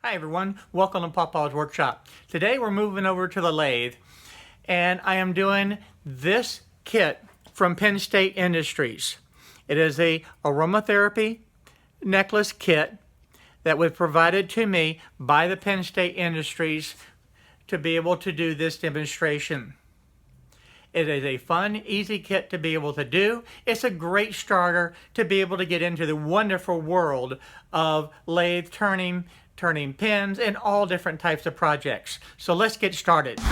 Hi everyone, welcome to Pawpaw's Workshop. Today we're moving over to the lathe and I am doing this kit from Penn State Industries. It is a Aromatherapy Necklace Kit that was provided to me by the Penn State Industries to be able to do this demonstration. It is a fun, easy kit to be able to do. It's a great starter to be able to get into the wonderful world of lathe turning pins, and all different types of projects. So let's get started. I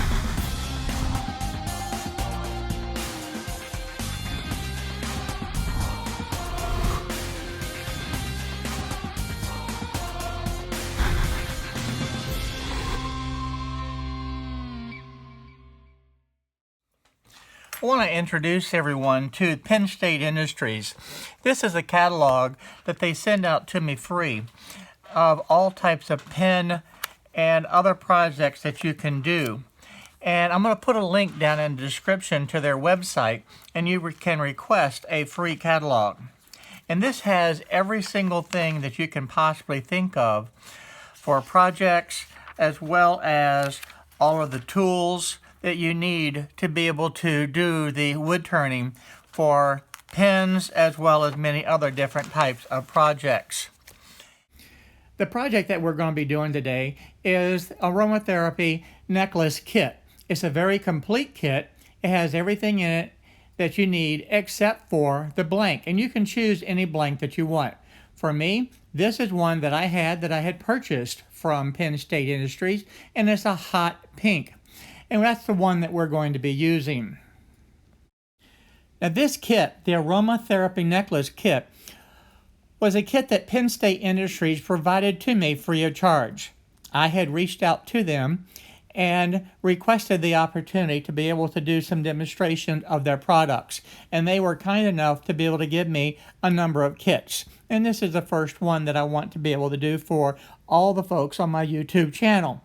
want to introduce everyone to Penn State Industries. This is a catalog that they send out to me free of all types of pen and other projects that you can do. And I'm going to put a link down in the description to their website, and you can request a free catalog. And this has every single thing that you can possibly think of for projects, as well as all of the tools that you need to be able to do the wood turning for pens, as well as many other different types of projects. The project that we're going to be doing today is Aromatherapy Necklace Kit. It's a very complete kit. It has everything in it that you need except for the blank, and you can choose any blank that you want. For me, this is one that I had purchased from Penn State Industries, and it's a hot pink. And that's the one that we're going to be using. Now this kit, the Aromatherapy Necklace Kit, was a kit that Penn State Industries provided to me free of charge. I had reached out to them and requested the opportunity to be able to do some demonstration of their products. And they were kind enough to be able to give me a number of kits. And this is the first one that I want to be able to do for all the folks on my YouTube channel.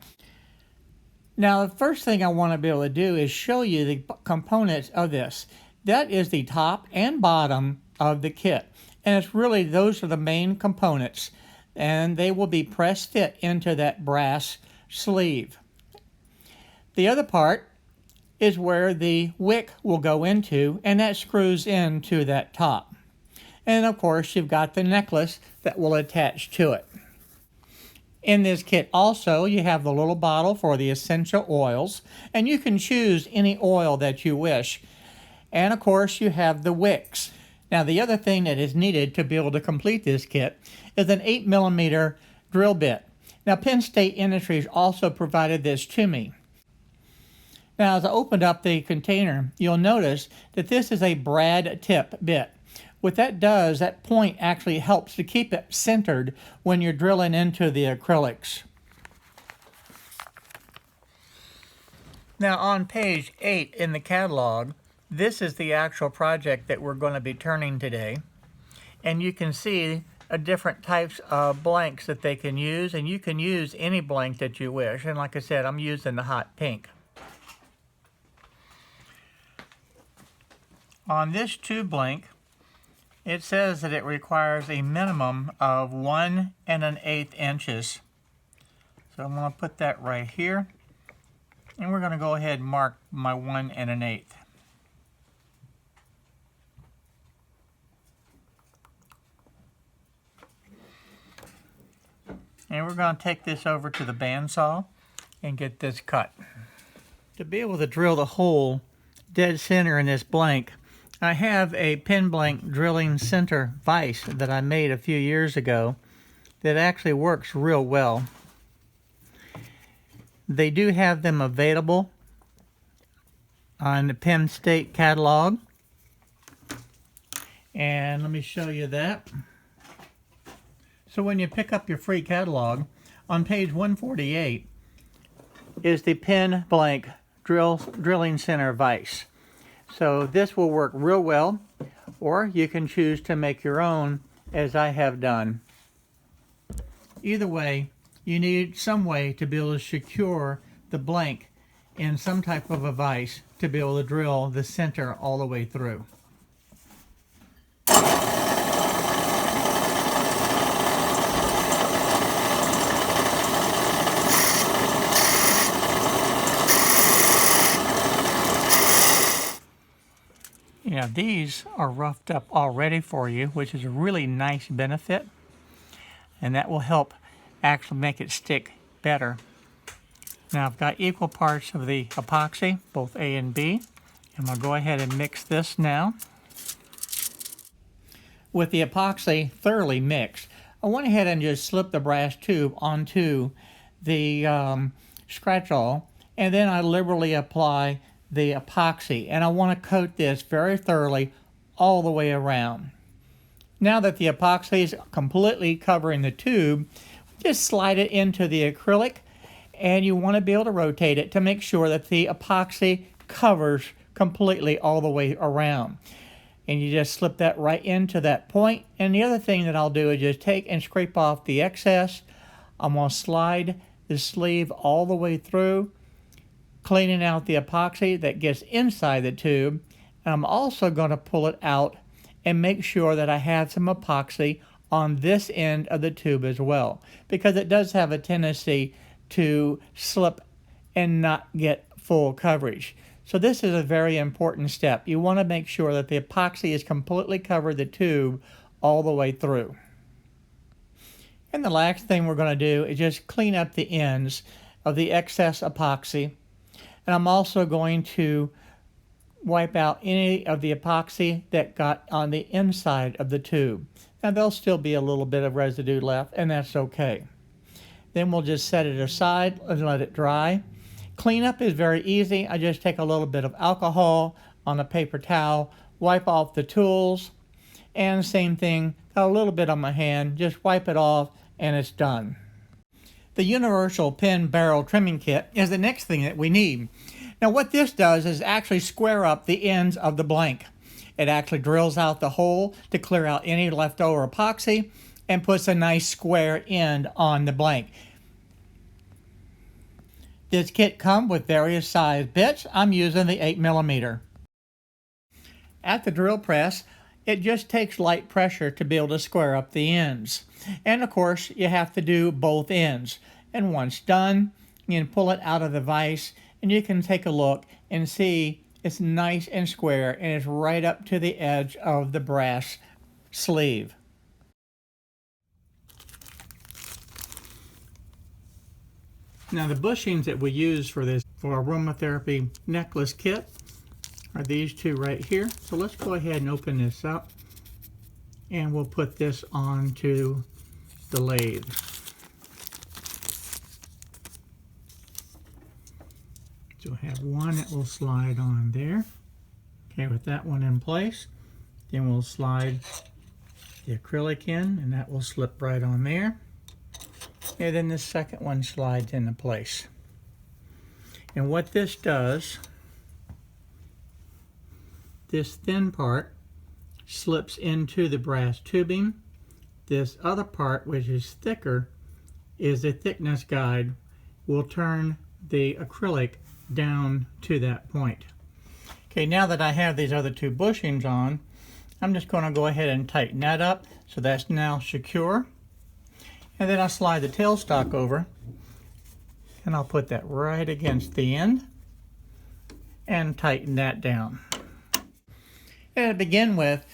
Now, the first thing I want to be able to do is show you the components of this. That is the top and bottom of the kit. And it's really, those are the main components. And they will be pressed fit into that brass sleeve. The other part is where the wick will go into, and that screws into that top. And of course, you've got the necklace that will attach to it. In this kit also, you have the little bottle for the essential oils, and you can choose any oil that you wish. And of course, you have the wicks. Now, the other thing that is needed to be able to complete this kit is an 8mm drill bit. Now, Penn State Industries also provided this to me. Now, as I opened up the container, you'll notice that this is a brad tip bit. What that does, that point actually helps to keep it centered when you're drilling into the acrylics. Now, on page 8 in the catalog, this is the actual project that we're going to be turning today. And you can see different types of blanks that they can use, and you can use any blank that you wish. And like I said, I'm using the hot pink. On this tube blank, it says that it requires a minimum of 1 1/8 inches. So I'm going to put that right here. And we're going to go ahead and mark my 1 1/8. And we're going to take this over to the bandsaw and get this cut. To be able to drill the hole dead center in this blank, I have a pin blank drilling center vise that I made a few years ago that actually works real well. They do have them available on the Penn State catalog. And let me show you that. So when you pick up your free catalog, on page 148 is the pin blank drilling center vise. So this will work real well, or you can choose to make your own, as I have done. Either way, you need some way to be able to secure the blank in some type of a vise to be able to drill the center all the way through. Now these are roughed up already for you, which is a really nice benefit, and that will help actually make it stick better. Now I've got equal parts of the epoxy, both A and B, and I'll go ahead and mix this now. With the epoxy thoroughly mixed, I went ahead and just slipped the brass tube onto the scratch-all, and then I liberally apply the epoxy, and I want to coat this very thoroughly all the way around. Now that the epoxy is completely covering the tube, just slide it into the acrylic, and you want to be able to rotate it to make sure that the epoxy covers completely all the way around. And you just slip that right into that point. And the other thing that I'll do is just take and scrape off the excess. I'm going to slide the sleeve all the way through, cleaning out the epoxy that gets inside the tube. And I'm also going to pull it out and make sure that I have some epoxy on this end of the tube as well, because it does have a tendency to slip and not get full coverage. So this is a very important step. You want to make sure that the epoxy has completely covered the tube all the way through. And the last thing we're going to do is just clean up the ends of the excess epoxy. And I'm also going to wipe out any of the epoxy that got on the inside of the tube. Now there'll still be a little bit of residue left, and that's okay. Then we'll just set it aside and let it dry. Cleanup is very easy. I just take a little bit of alcohol on a paper towel, wipe off the tools, and same thing, got a little bit on my hand, just wipe it off and it's done. The Universal Pen Barrel Trimming Kit is the next thing that we need. Now what this does is actually square up the ends of the blank. It actually drills out the hole to clear out any leftover epoxy and puts a nice square end on the blank. This kit comes with various size bits. I'm using the 8mm. At the drill press, it just takes light pressure to be able to square up the ends. And of course, you have to do both ends. And once done, you can pull it out of the vise and you can take a look and see it's nice and square and it's right up to the edge of the brass sleeve. Now the bushings that we use for this Aromatherapy Necklace Kit are these two right here. So let's go ahead and open this up and we'll put this onto the lathe. So I have one that will slide on there. Okay, with that one in place, then we'll slide the acrylic in and that will slip right on there. And then the second one slides into place. And what this does, this thin part slips into the brass tubing. This other part, which is thicker, is a thickness guide. We'll turn the acrylic down to that point. Okay, now that I have these other two bushings on, I'm just going to go ahead and tighten that up so that's now secure. And then I'll slide the tailstock over and I'll put that right against the end and tighten that down. And to begin with,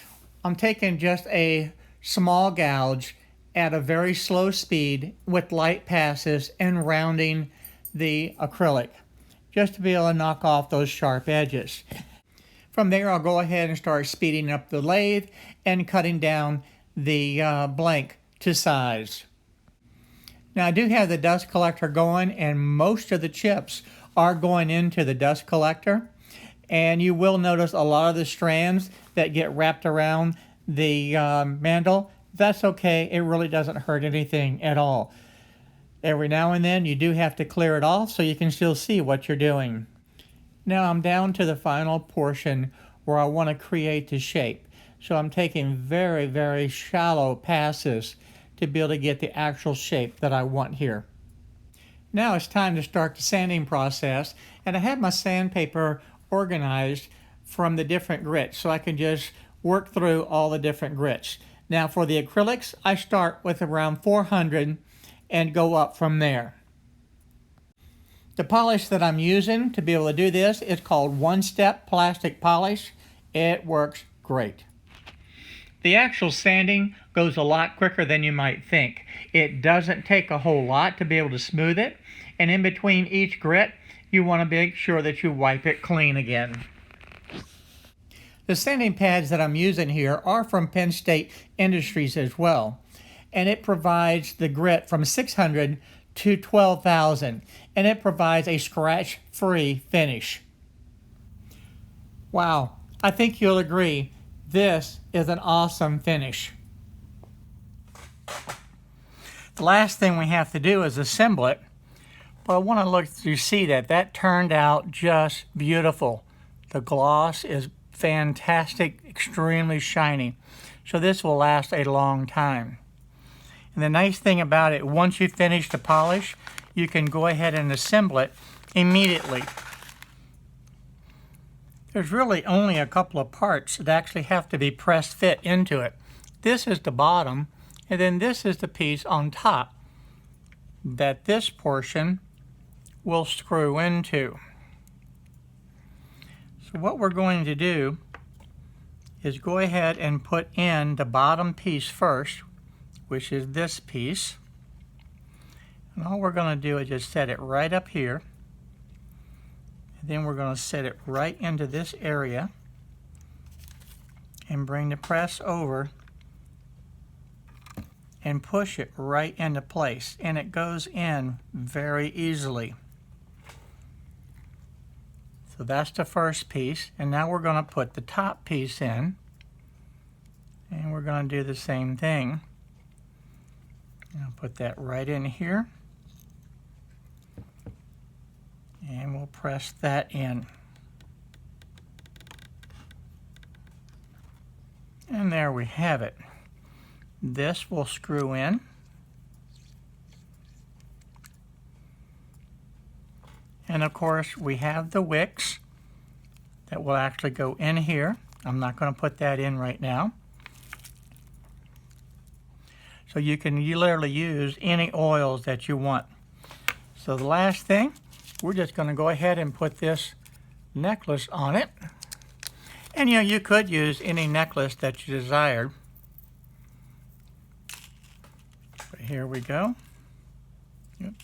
I'm taking just a small gouge at a very slow speed with light passes and rounding the acrylic just to be able to knock off those sharp edges. From there, I'll go ahead and start speeding up the lathe and cutting down the blank to size. Now I do have the dust collector going and most of the chips are going into the dust collector, and you will notice a lot of the strands that get wrapped around the mandrel. That's okay, it really doesn't hurt anything at all. Every now and then you do have to clear it off so you can still see what you're doing. Now I'm down to the final portion where I want to create the shape. So I'm taking very, very shallow passes to be able to get the actual shape that I want here. Now it's time to start the sanding process, and I have my sandpaper organized from the different grits so I can just work through all the different grits. Now for the acrylics, I start with around 400 and go up from there. The polish that I'm using to be able to do this is called one-step plastic polish. It works great. The actual sanding goes a lot quicker than you might think. It doesn't take a whole lot to be able to smooth it, and in between each grit, you want to make sure that you wipe it clean again. The sanding pads that I'm using here are from Penn State Industries as well, and it provides the grit from 600 to 12,000, and it provides a scratch-free finish. Wow, I think you'll agree, this is an awesome finish. The last thing we have to do is assemble it, but I want to look to see that turned out just beautiful. The gloss is fantastic, extremely shiny, so this will last a long time. And the nice thing about it, once you finish the polish, you can go ahead and assemble it immediately. There's really only a couple of parts that actually have to be pressed fit into it. This is the bottom, and then this is the piece on top that this portion will screw into. So what we're going to do is go ahead and put in the bottom piece first, which is this piece. And all we're going to do is just set it right up here. And then we're going to set it right into this area and bring the press over and push it right into place. And it goes in very easily. So that's the first piece, and now we're going to put the top piece in, and we're going to do the same thing. I'll put that right in here, and we'll press that in. And there we have it. This will screw in. And of course, we have the wicks that will actually go in here. I'm not going to put that in right now. So you literally use any oils that you want. So the last thing, we're just going to go ahead and put this necklace on it. And you could use any necklace that you desired. But here we go. Yep.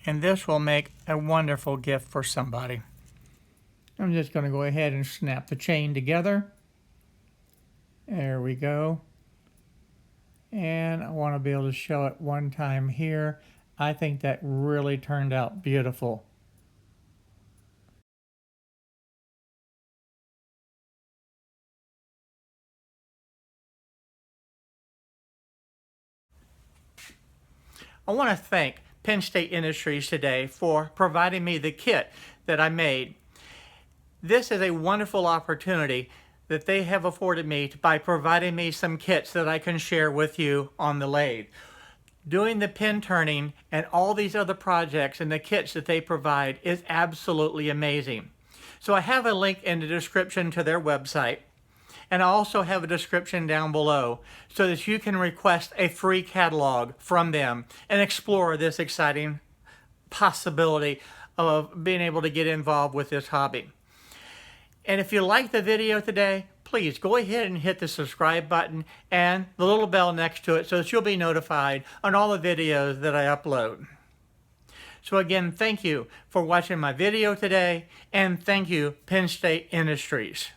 And this will make a wonderful gift for somebody. I'm just going to go ahead and snap the chain together. There we go. And I want to be able to show it one time here. I think that really turned out beautiful. I want to thank Penn State Industries today for providing me the kit that I made. This is a wonderful opportunity that they have afforded me by providing me some kits that I can share with you on the lathe. Doing the pin turning and all these other projects and the kits that they provide is absolutely amazing. So I have a link in the description to their website. And I also have a description down below so that you can request a free catalog from them and explore this exciting possibility of being able to get involved with this hobby. And if you like the video today, please go ahead and hit the subscribe button and the little bell next to it so that you'll be notified on all the videos that I upload. So again, thank you for watching my video today, and thank you, Penn State Industries.